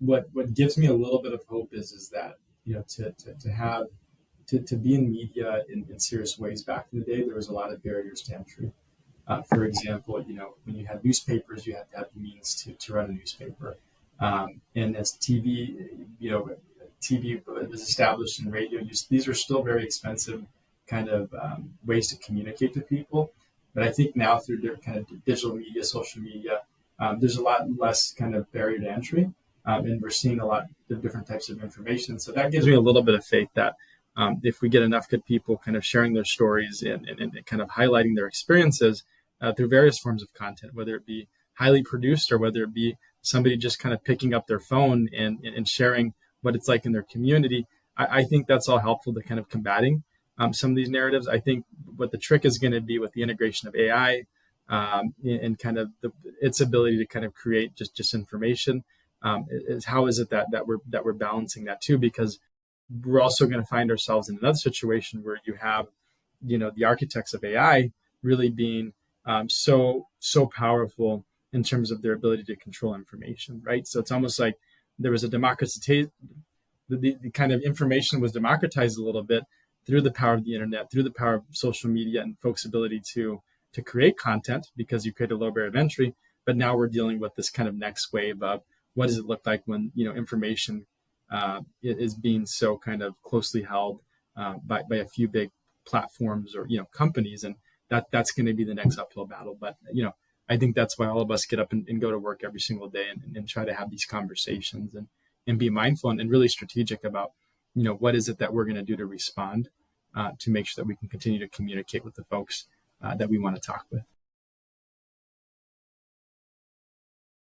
what gives me a little bit of hope is that, to be in media in serious ways back in the day, there was a lot of barriers to entry. For example, when you had newspapers, you had to have the means to run a newspaper. And as TV was established and radio use, these are still very expensive kind of ways to communicate to people. But I think now through kind of digital media, social media, there's a lot less kind of barrier to entry. And we're seeing a lot of different types of information. So that gives me a little bit of faith that if we get enough good people kind of sharing their stories and kind of highlighting their experiences through various forms of content, whether it be highly produced or whether it be somebody just kind of picking up their phone and sharing what it's like in their community, I think that's all helpful to kind of combating some of these narratives. I think what the trick is going to be with the integration of AI and kind of its ability to kind of create just information is how is it that we're balancing that too, because we're also going to find ourselves in another situation where you have, the architects of AI really being so powerful in terms of their ability to control information, right? So it's almost like there was a democratization, the kind of information was democratized a little bit through the power of the internet, through the power of social media and folks' ability to create content because you create a low barrier of entry. But now we're dealing with this kind of next wave of what does it look like when, information is being so kind of closely held by a few big platforms or, companies. And that's going to be the next uphill battle. But, I think that's why all of us get up and go to work every single day and try to have these conversations and be mindful and really strategic about, what is it that we're going to do to respond to make sure that we can continue to communicate with the folks that we want to talk with.